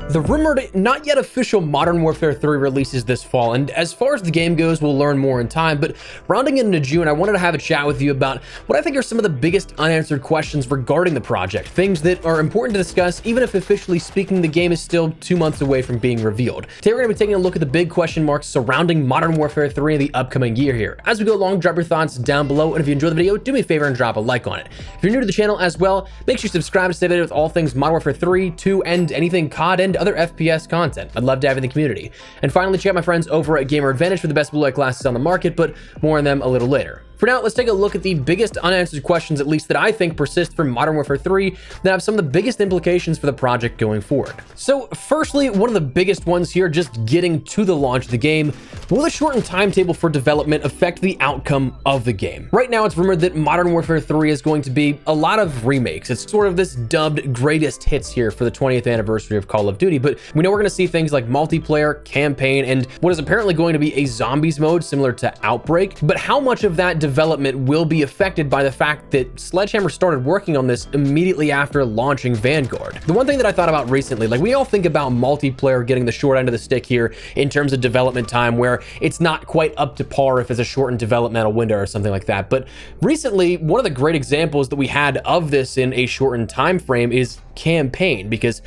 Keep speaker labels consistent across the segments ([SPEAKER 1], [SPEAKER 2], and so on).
[SPEAKER 1] The rumored, not yet official Modern Warfare 3 releases this fall, and as far as the game goes, we'll learn more in time, but rounding into June, I wanted to have a chat with you about what I think are some of the biggest unanswered questions regarding the project, things that are important to discuss, even if officially speaking, the game is still 2 months away from being revealed. Today, we're going to be taking a look at the big question marks surrounding Modern Warfare 3 in the upcoming year here. As we go along, drop your thoughts down below, and if you enjoyed the video, do me a favor and drop a like on it. If you're new to the channel as well, make sure you subscribe to stay updated with all things Modern Warfare 3, 2, and anything COD and other FPS content. I'd love to have in the community. And finally, check out my friends over at Gamer Advantage for the best blue light glasses on the market, but more on them a little later. For now, let's take a look at the biggest unanswered questions, at least that I think persist from Modern Warfare 3, that have some of the biggest implications for the project going forward. So firstly, one of the biggest ones here, just getting to the launch of the game, will the shortened timetable for development affect the outcome of the game? Right now, it's rumored that Modern Warfare 3 is going to be a lot of remakes. It's sort of this dubbed greatest hits here for the 20th anniversary of Call of Duty, but we know we're going to see things like multiplayer, campaign, and what is apparently going to be a zombies mode similar to Outbreak. But how much of that development will be affected by the fact that Sledgehammer started working on this immediately after launching Vanguard? The one thing that I thought about recently, like we all think about multiplayer getting the short end of the stick here in terms of development time, where it's not quite up to par if it's a shortened developmental window or something like that. But recently, one of the great examples that we had of this in a shortened time frame is campaign, because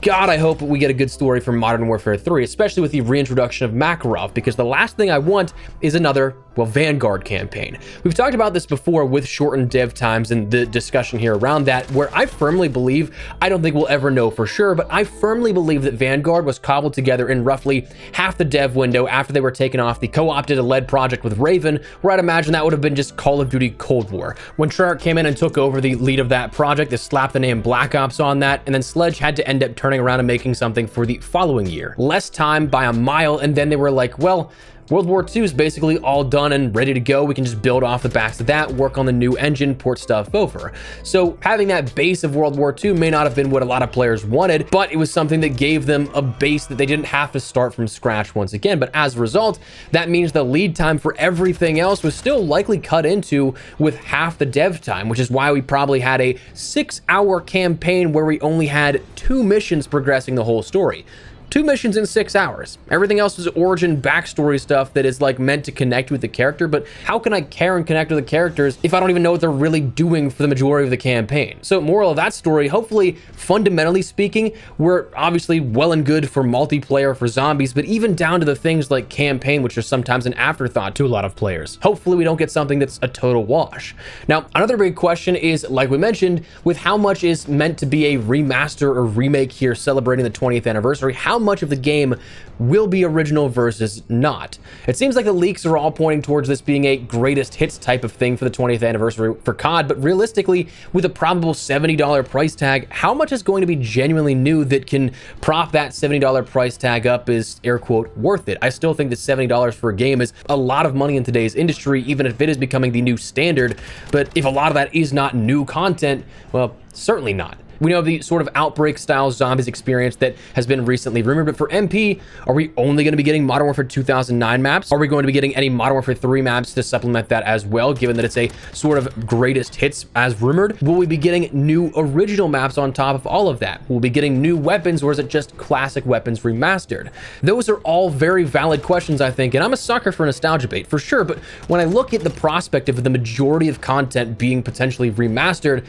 [SPEAKER 1] God, I hope we get a good story from Modern Warfare 3, especially with the reintroduction of Makarov, because the last thing I want is another, well, Vanguard campaign. We've talked about this before with shortened dev times and the discussion here around that, where I firmly believe, I don't think we'll ever know for sure, but I firmly believe that Vanguard was cobbled together in roughly half the dev window after they were taken off the co-opted led project with Raven, where I'd imagine that would have been just Call of Duty Cold War. When Treyarch came in and took over the lead of that project, they slapped the name Black Ops on that, and then Sledge had to end up turning around and making something for the following year. Less time by a mile, and then they were like, well, World War II is basically all done and ready to go. We can just build off the backs of that, work on the new engine, port stuff over. So having that base of World War II may not have been what a lot of players wanted, but it was something that gave them a base that they didn't have to start from scratch once again. But as a result, that means the lead time for everything else was still likely cut into with half the dev time, which is why we probably had a 6-hour campaign where we only had 2 missions progressing the whole story. 2 missions in 6 hours. Everything else is origin backstory stuff that is like meant to connect with the character, but how can I care and connect with the characters if I don't even know what they're really doing for the majority of the campaign? So moral of that story, hopefully, fundamentally speaking, we're obviously well and good for multiplayer for zombies, but even down to the things like campaign, which are sometimes an afterthought to a lot of players. Hopefully we don't get something that's a total wash. Now, another big question is, like we mentioned, with how much is meant to be a remaster or remake here celebrating the 20th anniversary, how much of the game will be original versus not. It seems like the leaks are all pointing towards this being a greatest hits type of thing for the 20th anniversary for COD, but realistically, with a probable $70 price tag, how much is going to be genuinely new that can prop that $70 price tag up is, air quote, worth it? I still think that $70 for a game is a lot of money in today's industry, even if it is becoming the new standard, but if a lot of that is not new content, well, certainly not. We know the sort of Outbreak-style zombies experience that has been recently rumored, but for MP, are we only going to be getting Modern Warfare 2009 maps? Are we going to be getting any Modern Warfare 3 maps to supplement that as well, given that it's a sort of greatest hits as rumored? Will we be getting new original maps on top of all of that? Will we be getting new weapons, or is it just classic weapons remastered? Those are all very valid questions, I think, and I'm a sucker for nostalgia bait, for sure, but when I look at the prospect of the majority of content being potentially remastered,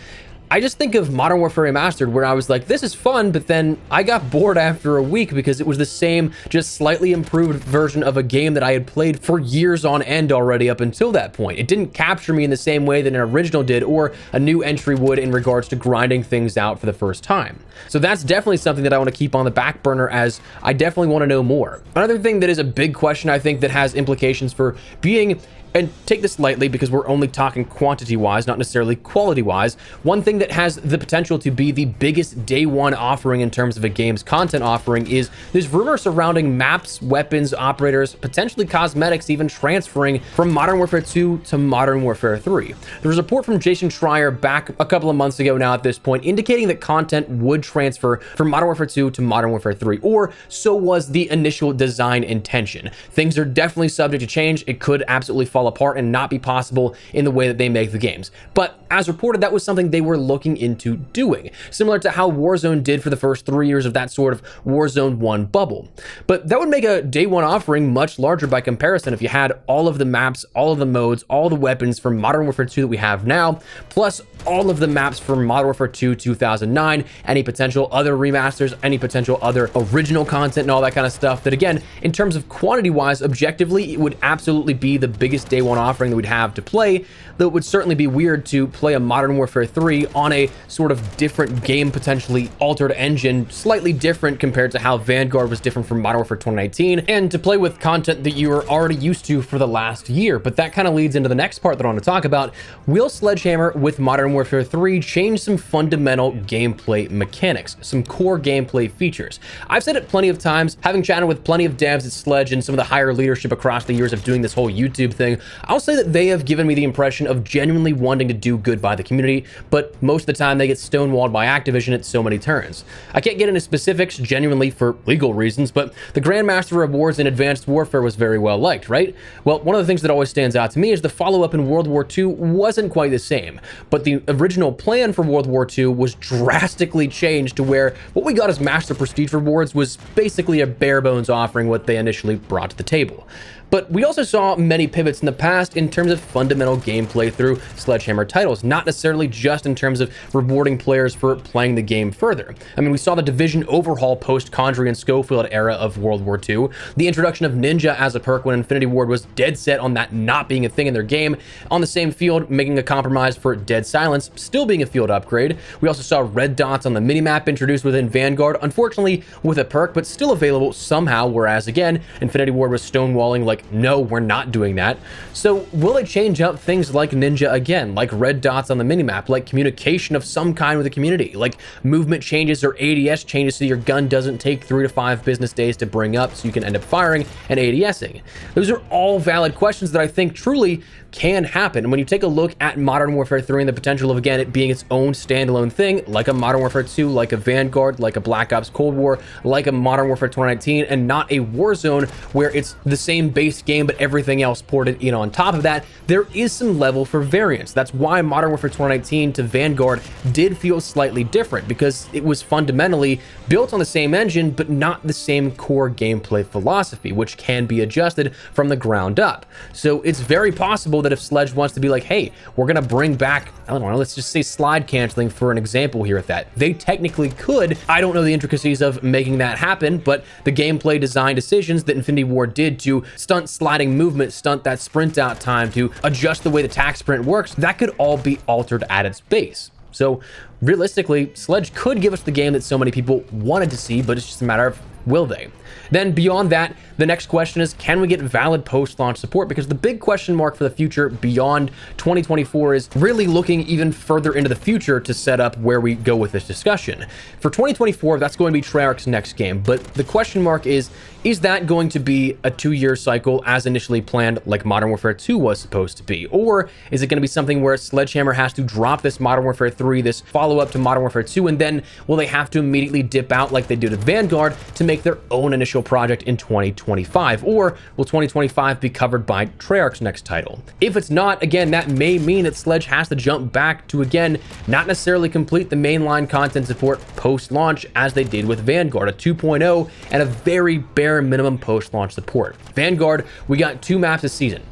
[SPEAKER 1] I just think of Modern Warfare Remastered, where I was like, this is fun, but then I got bored after a week because it was the same, just slightly improved version of a game that I had played for years on end already up until that point. It didn't capture me in the same way that an original did, or a new entry would in regards to grinding things out for the first time. So that's definitely something that I want to keep on the back burner, as I definitely want to know more. Another thing that is a big question, I think, that has implications for being, and take this lightly because we're only talking quantity-wise, not necessarily quality-wise. One thing that has the potential to be the biggest day one offering in terms of a game's content offering is there's rumor surrounding maps, weapons, operators, potentially cosmetics even transferring from Modern Warfare 2 to Modern Warfare 3. There was a report from Jason Schreier back a couple of months ago now at this point, indicating that content would transfer from Modern Warfare 2 to Modern Warfare 3, or so was the initial design intention. Things are definitely subject to change. It could absolutely fall fall apart and not be possible in the way that they make the games. But as reported, that was something they were looking into doing, similar to how Warzone did for the first 3 years of that sort of Warzone 1 bubble. But that would make a day one offering much larger by comparison if you had all of the maps, all of the modes, all the weapons from Modern Warfare 2 that we have now, plus all of the maps from Modern Warfare 2 2009, any potential other remasters, any potential other original content and all that kind of stuff. That again, in terms of quantity wise, objectively, it would absolutely be the biggest day one offering that we'd have to play, though it would certainly be weird to play a Modern Warfare 3 on a sort of different game, potentially altered engine, slightly different compared to how Vanguard was different from Modern Warfare 2019, and to play with content that you were already used to for the last year. But that kind of leads into the next part that I want to talk about. Will Sledgehammer with Modern Warfare 3 change some fundamental gameplay mechanics, some core gameplay features? I've said it plenty of times, having chatted with plenty of devs at Sledge and some of the higher leadership across the years of doing this whole YouTube thing, I'll say that they have given me the impression of genuinely wanting to do good by the community, but most of the time they get stonewalled by Activision at so many turns. I can't get into specifics genuinely for legal reasons, but the Grandmaster Rewards in Advanced Warfare was very well liked, right? Well, one of the things that always stands out to me is the follow-up in World War II wasn't quite the same, but the original plan for World War II was drastically changed to where what we got as Master Prestige Rewards was basically a bare bones offering what they initially brought to the table. But we also saw many pivots in the past in terms of fundamental gameplay through Sledgehammer titles, not necessarily just in terms of rewarding players for playing the game further. I mean, we saw the Division overhaul post-Condry and Schofield era of World War II, the introduction of Ninja as a perk when Infinity Ward was dead set on that not being a thing in their game, on the same field making a compromise for Dead Silence still being a field upgrade. We also saw red dots on the minimap introduced within Vanguard, unfortunately with a perk, but still available somehow, whereas again, Infinity Ward was stonewalling like, no, we're not doing that. So will it change up things like Ninja again, like red dots on the minimap, like communication of some kind with the community, like movement changes or ADS changes so your gun doesn't take 3 to 5 business days to bring up so you can end up firing and ADSing? Those are all valid questions that I think truly can happen. And when you take a look at Modern Warfare 3 and the potential of, again, it being its own standalone thing, like a Modern Warfare 2, like a Vanguard, like a Black Ops Cold War, like a Modern Warfare 2019, and not a Warzone where it's the same base game but everything else ported in on top of that, there is some level for variance. That's why Modern Warfare 2019 to Vanguard did feel slightly different, because it was fundamentally built on the same engine but not the same core gameplay philosophy, which can be adjusted from the ground up. So it's very possible that if Sledge wants to be like, hey, we're gonna bring back, I don't know, let's just say slide canceling for an example here at that, they technically could. I don't know the intricacies of making that happen, but the gameplay design decisions that Infinity Ward did to stunt sliding movement, stunt that sprint out time, to adjust the way the tac sprint works, that could all be altered at its base. So realistically, Sledge could give us the game that so many people wanted to see, but it's just a matter of will they? Then beyond that, the next question is, can we get valid post-launch support? Because the big question mark for the future beyond 2024 is really looking even further into the future to set up where we go with this discussion. For 2024, that's going to be Treyarch's next game, but the question mark is that going to be a 2-year cycle as initially planned, like Modern Warfare 2 was supposed to be? Or is it going to be something where Sledgehammer has to drop this Modern Warfare 3, this follow-up to Modern Warfare 2, and then will they have to immediately dip out like they did with Vanguard to make their own initial project in 2025? Or will 2025 be covered by Treyarch's next title? If it's not, again, that may mean that Sledge has to jump back to, again, not necessarily complete the mainline content support post-launch as they did with Vanguard, a 2.0 and a very bare minimum post-launch support. Vanguard, we got 2 maps this season.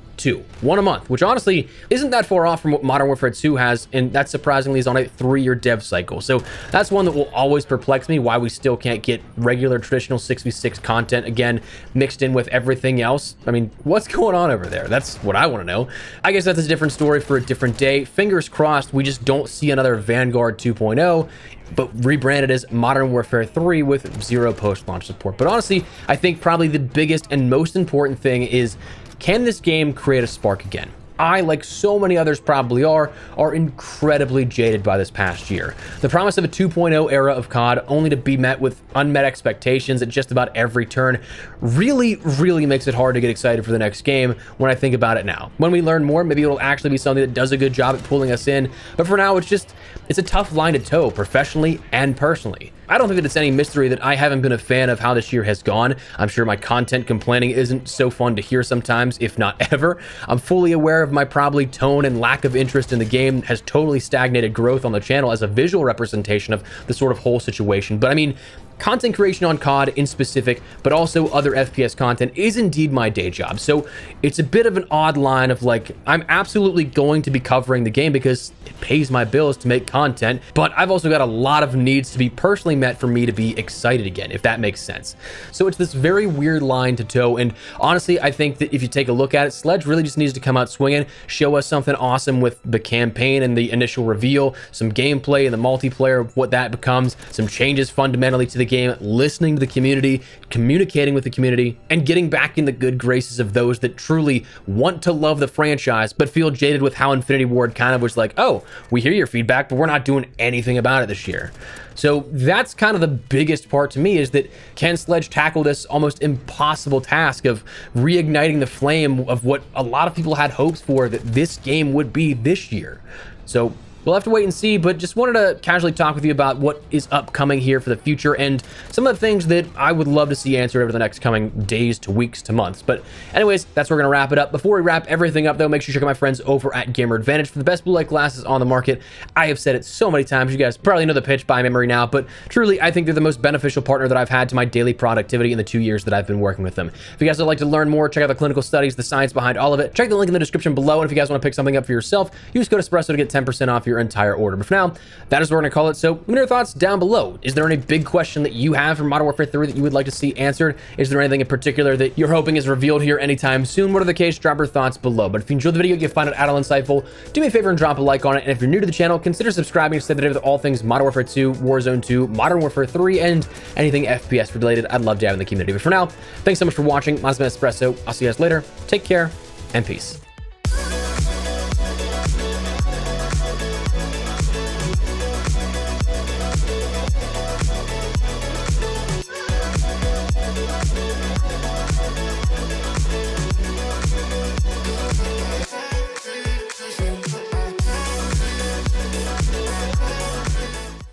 [SPEAKER 1] 1 a month, which honestly isn't that far off from what Modern Warfare 2 has, and that surprisingly is on a 3-year dev cycle. So that's one that will always perplex me, why we still can't get regular traditional 6v6 content again mixed in with everything else. I mean, what's going on over there? That's what I want to know. I guess that's a different story for a different day. Fingers crossed we just don't see another Vanguard 2.0, but rebranded as Modern Warfare 3 with 0 post-launch support. But honestly, I think probably the biggest and most important thing is, can this game create a spark again? I, like so many others probably are incredibly jaded by this past year. The promise of a 2.0 era of COD only to be met with unmet expectations at just about every turn really makes it hard to get excited for the next game when I think about it now. When we learn more, maybe it'll actually be something that does a good job at pulling us in, but for now it's a tough line to toe, professionally and personally. I don't think that it's any mystery that I haven't been a fan of how this year has gone. I'm sure my content complaining isn't so fun to hear sometimes, if not ever. I'm fully aware of my probably tone and lack of interest in the game has totally stagnated growth on the channel as a visual representation of the sort of whole situation. But I mean, content creation on COD in specific, but also other FPS content is indeed my day job. So it's a bit of an odd line of like, I'm absolutely going to be covering the game because it pays my bills to make content, but I've also got a lot of needs to be personally met for me to be excited again, if that makes sense. So it's this very weird line to toe, and honestly, I think that if you take a look at it, Sledge really just needs to come out swinging, show us something awesome with the campaign and the initial reveal, some gameplay and the multiplayer, what that becomes, some changes fundamentally to the game, listening to the community, communicating with the community, and getting back in the good graces of those that truly want to love the franchise but feel jaded with how Infinity Ward kind of was like, oh, we hear your feedback, but we're not doing anything about it this year. So that's kind of the biggest part to me, is that can Sledge tackle this almost impossible task of reigniting the flame of what a lot of people had hopes for that this game would be this year? So we'll have to wait and see, but just wanted to casually talk with you about what is upcoming here for the future and some of the things that I would love to see answered over the next coming days to weeks to months. But anyways, that's where we're going to wrap it up. Before we wrap everything up, though, make sure you check out my friends over at Gamer Advantage for the best blue light glasses on the market. I have said it so many times. You guys probably know the pitch by memory now, but truly, I think they're the most beneficial partner that I've had to my daily productivity in the 2 years that I've been working with them. If you guys would like to learn more, check out the clinical studies, the science behind all of it, check the link in the description below. And if you guys want to pick something up for yourself, use code Espresso to get 10% off your entire order. But for now, that is what we're going to call it. So let me know your thoughts down below. Is there any big question that you have from Modern Warfare 3 that you would like to see answered? Is there anything in particular that you're hoping is revealed here anytime soon? Whatever the case, drop your thoughts below. But if you enjoyed the video, you find it at all insightful, do me a favor and drop a like on it. And if you're new to the channel, consider subscribing to stay updated with all things Modern Warfare 2, Warzone 2, Modern Warfare 3, and anything FPS related. I'd love to have in the community. But for now, thanks so much for watching. My name is Espresso. I'll see you guys later. Take care and peace.